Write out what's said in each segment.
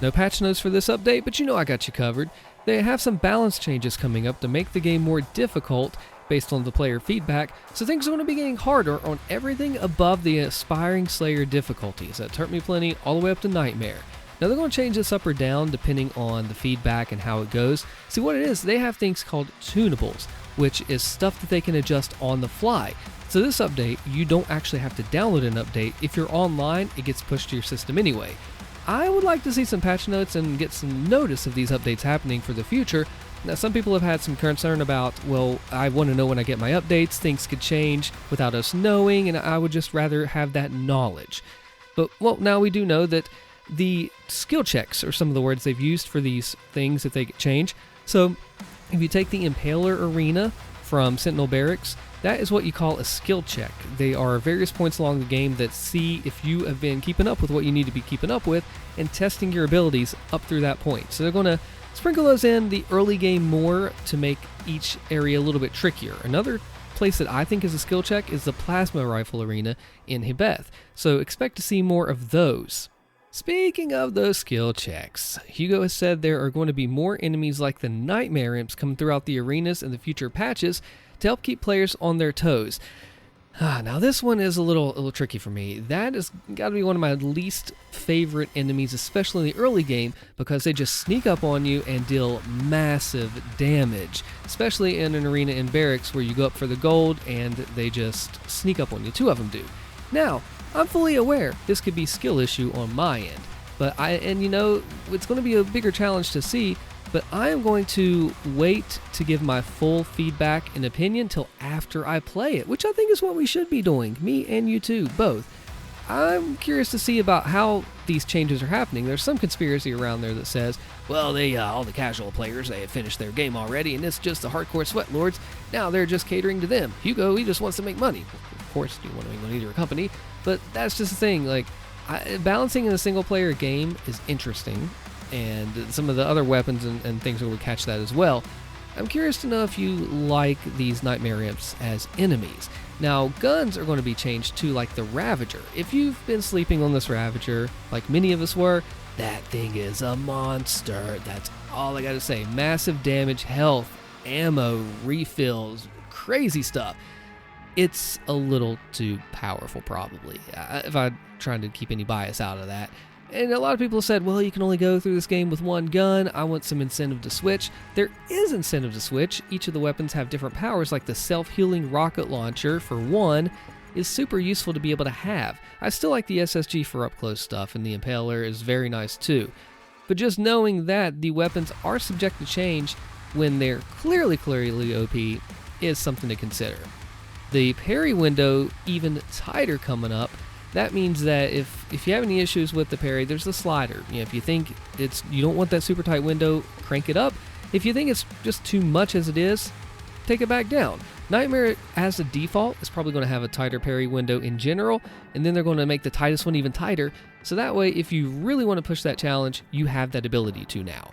No patch notes for this update, but you know I got you covered. They have some balance changes coming up to make the game more difficult based on the player feedback, so things are going to be getting harder on everything above the Aspiring Slayer difficulties. That's Hurt Me Plenty all the way up to Nightmare. Now they're going to change this up or down depending on the feedback and how it goes. See what it is, they have things called tunables, which is stuff that they can adjust on the fly. So this update, you don't actually have to download an update. If you're online, it gets pushed to your system anyway. I would like to see some patch notes and get some notice of these updates happening for the future. Now some people have had some concern about, well, I want to know when I get my updates, things could change without us knowing, and I would just rather have that knowledge. But, well, now we do know that the skill checks are some of the words they've used for these things that they change. So if you take the Impaler Arena from Sentinel Barracks, that is what you call a skill check. They are various points along the game that see if you have been keeping up with what you need to be keeping up with and testing your abilities up through that point. So they're going to sprinkle those in the early game more to make each area a little bit trickier. Another place that I think is a skill check is the Plasma Rifle Arena in Hebeth. So expect to see more of those. Speaking of those skill checks, Hugo has said there are going to be more enemies like the Nightmare Imps coming throughout the arenas in the future patches to help keep players on their toes. Now this one is a little tricky for me. That has got to be one of my least favorite enemies, especially in the early game, because they just sneak up on you and deal massive damage, especially in an arena in Barracks where you go up for the gold and they just sneak up on you. Two of them do. Now, I'm fully aware this could be a skill issue on my end, but it's going to be a bigger challenge to see, but I am going to wait to give my full feedback and opinion till after I play it, which I think is what we should be doing, me and you too, both. I'm curious to see about how these changes are happening. There's some conspiracy around there that says, well, all the casual players, they have finished their game already, and it's just the hardcore sweat lords. Now they're just catering to them. Hugo, he just wants to make money. Of course, you want to make money to your company, but that's just the thing. Like, balancing in a single-player game is interesting, and some of the other weapons and things will catch that as well. I'm curious to know if you like these Nightmare Imps as enemies. Now, guns are going to be changed too, like the Ravager. If you've been sleeping on this Ravager, like many of us were, that thing is a monster. That's all I gotta say. Massive damage, health, ammo, refills, crazy stuff. It's a little too powerful, probably, if I'm trying to keep any bias out of that. And a lot of people said, well, you can only go through this game with one gun. I want some incentive to switch. There is incentive to switch. Each of the weapons have different powers, like the self-healing rocket launcher, for one, is super useful to be able to have. I still like the SSG for up-close stuff, and the Impaler is very nice too. But just knowing that the weapons are subject to change when they're clearly OP is something to consider. The parry window even tighter coming up. That means that if you have any issues with the parry, there's the slider. If you think you don't want that super tight window, crank it up. If you think it's just too much as it is, take it back down. Nightmare, as a default, is probably going to have a tighter parry window in general, and then they're going to make the tightest one even tighter, so that way, if you really want to push that challenge, you have that ability to now.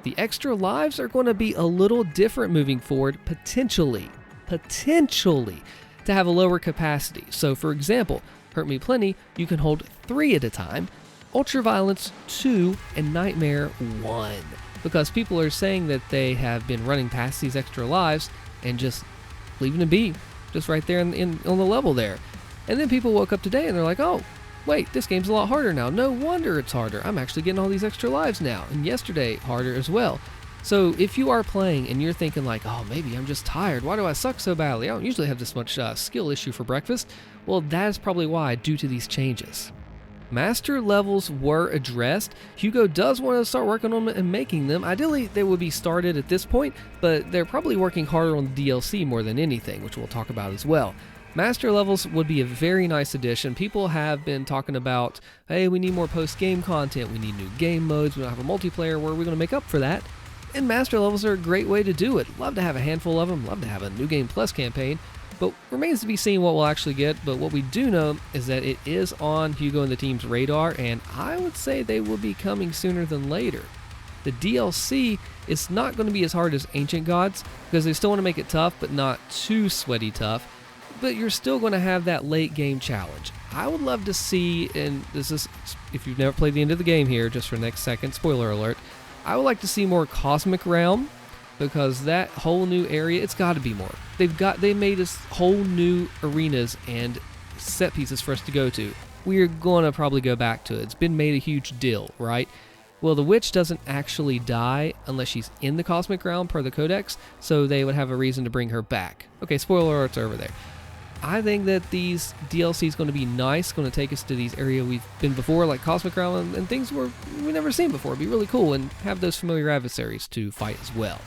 The extra lives are going to be a little different moving forward, potentially, to have a lower capacity. So, for example, Hurt Me Plenty, you can hold 3 at a time, Ultraviolence 2, and Nightmare 1. Because people are saying that they have been running past these extra lives and just leaving them be, just right there on the level there. And then people woke up today and they're like, oh, wait, this game's a lot harder now. No wonder it's harder. I'm actually getting all these extra lives now. And yesterday, harder as well. So if you are playing and you're thinking like, oh, maybe I'm just tired. Why do I suck so badly? I don't usually have this much skill issue for breakfast. Well, that is probably why, due to these changes. Master levels were addressed. Hugo does want to start working on them and making them. Ideally, they would be started at this point, but they're probably working harder on the DLC more than anything, which we'll talk about as well. Master levels would be a very nice addition. People have been talking about, hey, we need more post-game content. We need new game modes. We don't have a multiplayer. Where are we going to make up for that? And master levels are a great way to do it. Love to have a handful of them. Love to have a New Game Plus campaign. But remains to be seen what we'll actually get. But what we do know is that it is on Hugo and the team's radar, and I would say they will be coming sooner than later. The DLC is not going to be as hard as Ancient Gods, because they still want to make it tough, but not too sweaty tough. but you're still going to have that late game challenge. I would love to see, and this is, if you've never played the end of the game here, just for next second, spoiler alert, I would like to see more Cosmic Realm, because that whole new area, it's got to be more. They made us whole new arenas and set pieces for us to go to. We're going to probably go back to it. It's been made a huge deal, right? Well, the witch doesn't actually die unless she's in the Cosmic Realm per the Codex, so they would have a reason to bring her back. Okay, spoiler alert's over there. I think that these DLC is going to be nice, going to take us to these areas we've been before, like Cosmic Realm, and things we've never seen before. It'd be really cool, and have those familiar adversaries to fight as well.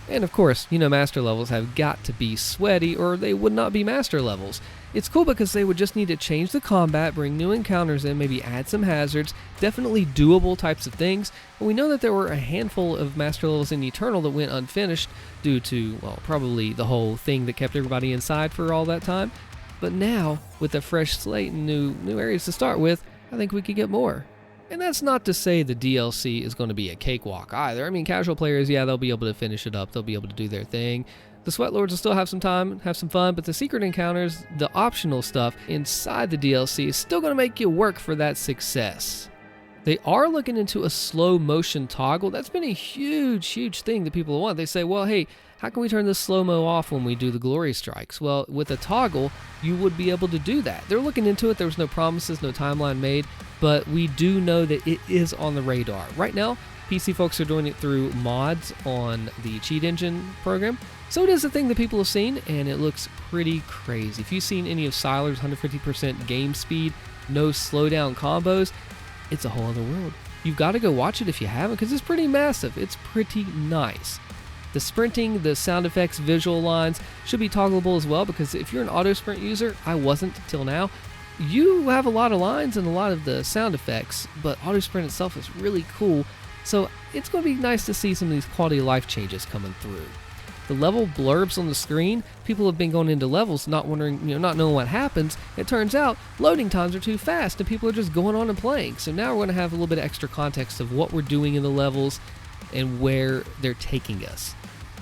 And of course, you know, master levels have got to be sweaty or they would not be master levels. It's cool because they would just need to change the combat, bring new encounters in, maybe add some hazards, definitely doable types of things. And we know that there were a handful of master levels in Eternal that went unfinished due to, well, probably the whole thing that kept everybody inside for all that time. But now, with a fresh slate and new areas to start with, I think we could get more. And that's not to say the DLC is going to be a cakewalk either. I mean, casual players, yeah, they'll be able to finish it up. They'll be able to do their thing. The Sweat Lords will still have some time, have some fun, but the secret encounters, the optional stuff inside the DLC is still going to make you work for that success. They are looking into a slow motion toggle. That's been a huge thing that people want. They say, well, hey, how can we turn this slow-mo off when we do the glory strikes? Well, with a toggle, you would be able to do that. They're looking into it. There was no promises, no timeline made, but we do know that it is on the radar. Right now, PC folks are doing it through mods on the Cheat Engine program. So it is a thing that people have seen, and it looks pretty crazy. If you've seen any of Siler's 150% game speed, no slowdown combos, it's a whole other world. You've got to go watch it if you haven't, because it's pretty massive. It's pretty nice. The sprinting, the sound effects, visual lines should be toggleable as well, because if you're an auto sprint user, I wasn't till now, you have a lot of lines and a lot of the sound effects, but auto sprint itself is really cool. So it's going to be nice to see some of these quality of life changes coming through. The level blurbs on the screen, people have been going into levels not wondering, not knowing what happens. It turns out loading times are too fast and people are just going on and playing. So now we're going to have a little bit of extra context of what we're doing in the levels and where they're taking us.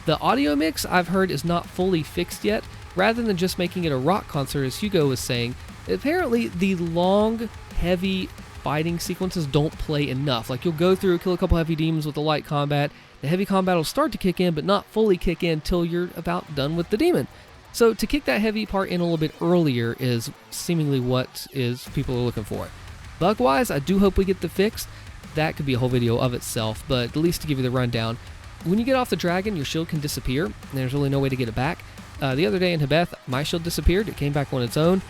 The audio mix, I've heard, is not fully fixed yet. Rather than just making it a rock concert, as Hugo was saying, apparently the long, heavy fighting sequences don't play enough. Like, you'll go through, kill a couple heavy demons with the light combat. The heavy combat will start to kick in, but not fully kick in until you're about done with the demon. So to kick that heavy part in a little bit earlier is seemingly what people are looking for. Bug-wise, I do hope we get the fixed. That could be a whole video of itself, but at least to give you the rundown. When you get off the dragon, your shield can disappear, and there's really no way to get it back. The other day in Hebeth, my shield disappeared. It came back on its own.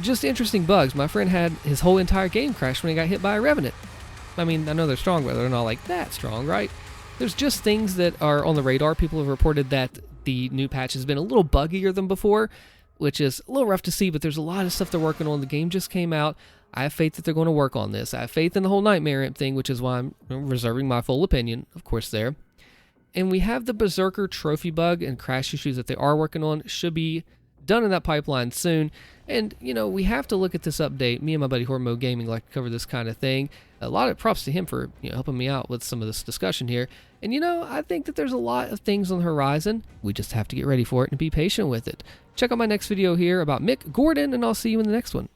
Just interesting bugs. My friend had his whole entire game crash when he got hit by a Revenant. I mean, I know they're strong, but they're not like that strong, right? There's just things that are on the radar. People have reported that the new patch has been a little buggier than before, which is a little rough to see, but there's a lot of stuff they're working on. The game just came out. I have faith that they're going to work on this. I have faith in the whole Nightmare Imp thing, which is why I'm reserving my full opinion, of course, there. And we have the Berserker trophy bug and crash issues that they are working on. Should be done in that pipeline soon. And, we have to look at this update. Me and my buddy Hormo Gaming like to cover this kind of thing. A lot of props to him for helping me out with some of this discussion here. And, I think that there's a lot of things on the horizon. We just have to get ready for it and be patient with it. Check out my next video here about Mick Gordon, and I'll see you in the next one.